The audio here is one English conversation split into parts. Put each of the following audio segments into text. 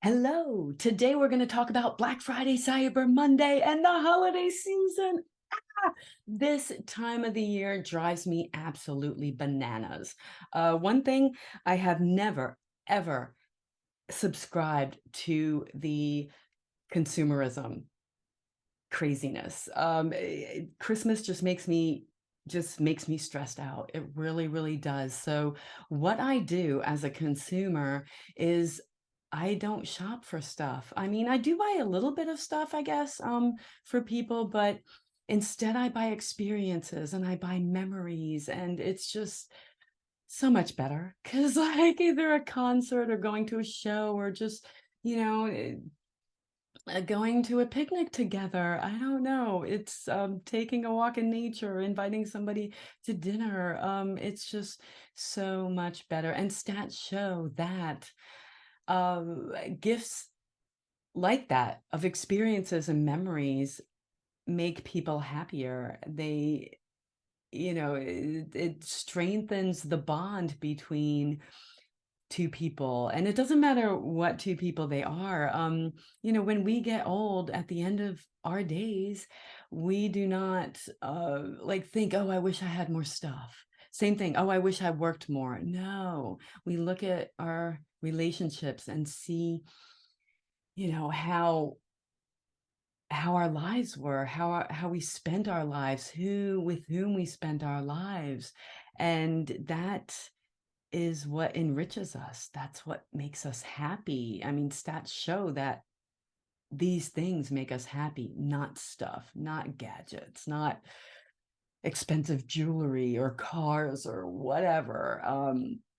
Hello. Today we're going to talk about Black Friday, Cyber Monday, and the holiday season. This time of the year drives me absolutely bananas. One thing I have never, ever subscribed to the consumerism craziness. Christmas just makes me stressed out. It really, really does. So what I do as a consumer is I don't shop for stuff. I mean, I do buy a little bit of stuff, I guess, for people, but instead I buy experiences and I buy memories, and it's just so much better because like either a concert or going to a show or just you know going to a picnic together. I don't know. It's taking a walk in nature, inviting somebody to dinner. It's just so much better. And stats show that gifts like that of experiences and memories make people happier. It strengthens the bond between two people, and it doesn't matter what two people they are. When we get old at the end of our days, we do not like think, oh, I wish I had more stuff. Same thing, oh, I wish I worked more. No, we look at our relationships and see, how our lives were, how we spent our lives, who with whom we spent our lives, and that is what enriches us. That's what makes us happy. I mean, stats show that these things make us happy, not stuff, not gadgets, not expensive jewelry or cars or whatever.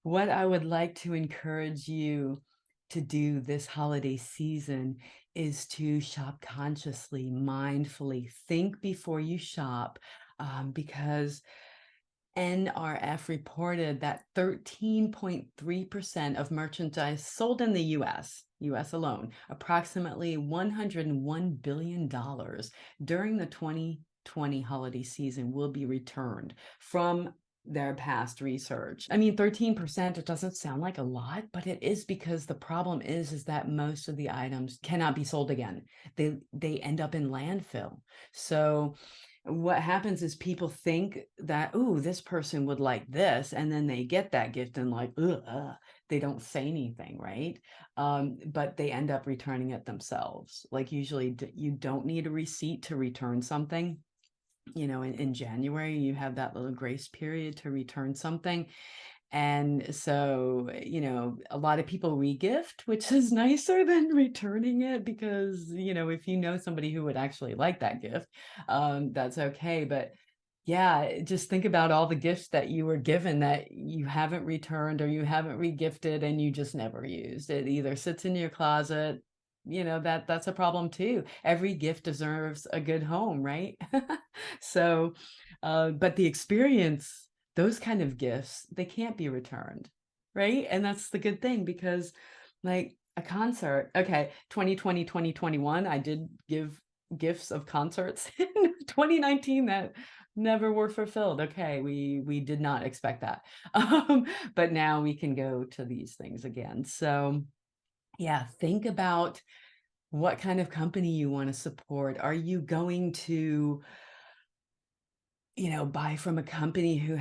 What I would like to encourage you to do this holiday season is to shop consciously, mindfully, think before you shop, because NRF reported that 13.3% of merchandise sold in the US alone, approximately $101 billion during the 2020 holiday season, will be returned from their past research. I mean, 13%, it doesn't sound like a lot, but it is, because the problem is that most of the items cannot be sold again. They end up in landfill. So what happens is people think that, oh, this person would like this, and then they get that gift and like, ugh, they don't say anything, right? But they end up returning it themselves. Like usually you don't need a receipt to return something. In January, you have that little grace period to return something. And so, a lot of people regift, which is nicer than returning it, because, if you know somebody who would actually like that gift, that's okay. But yeah, just think about all the gifts that you were given that you haven't returned or you haven't regifted and you just never used. It either sits in your closet, that's a problem too. Every gift deserves a good home, right? So, but the experience, those kind of gifts, they can't be returned, right? And that's the good thing, because like a concert, okay, 2020, 2021, I did give gifts of concerts in 2019 that never were fulfilled. Okay, we did not expect that. But now we can go to these things again. So yeah, think about what kind of company you want to support. Are you going to buy from a company who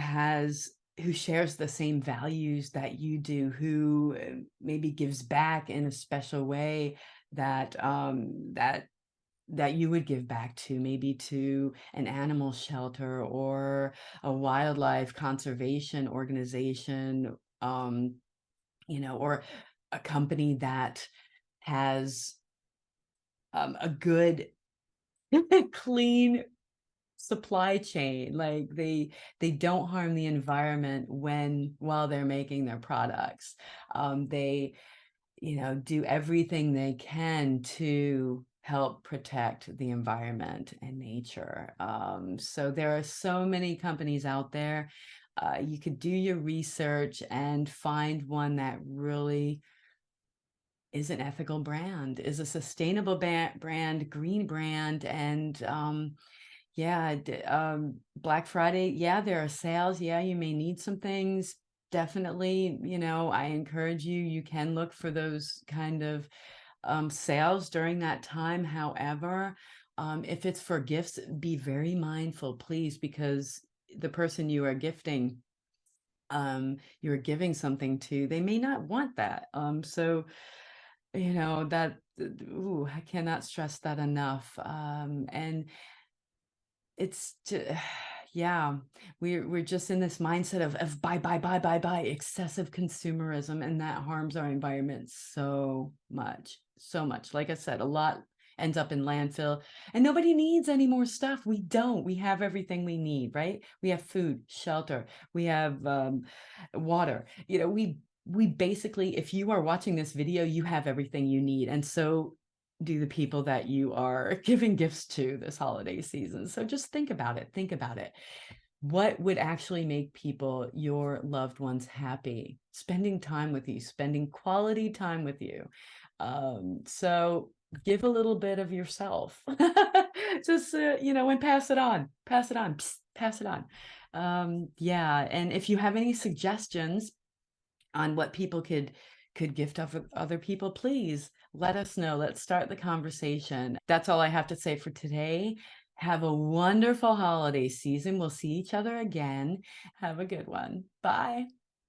shares the same values that you do, who maybe gives back in a special way that you would give back to, maybe to an animal shelter or a wildlife conservation organization, or a company that has a good clean supply chain. Like they don't harm the environment while they're making their products. They do everything they can to help protect the environment and nature. So there are so many companies out there. You could do your research and find one that really is an ethical brand, is a sustainable brand, green brand. And yeah, Black Friday, yeah, there are sales. Yeah, you may need some things. Definitely, I encourage you, you can look for those kind of sales during that time. However, if it's for gifts, be very mindful, please, because the person you are gifting, you're giving something to, they may not want that. So that, ooh, I cannot stress that enough. And it's just, yeah, we're just in this mindset of buy, buy, buy, buy, buy, excessive consumerism, and that harms our environment so much, so much. Like I said, a lot ends up in landfill, and nobody needs any more stuff. We don't. We have everything we need, right? We have food, shelter, we have water. We basically, if you are watching this video, you have everything you need, and so do the people that you are giving gifts to this holiday season. So just think about it. Think about it. What would actually make people, your loved ones, happy? Spending time with you, spending quality time with you. So give a little bit of yourself. Just, and pass it on. Pass it on. Psst, pass it on. Yeah. And if you have any suggestions on what people could gift other people, please let us know. Let's start the conversation. That's all I have to say for today. Have a wonderful holiday season. We'll see each other again. Have a good one. Bye.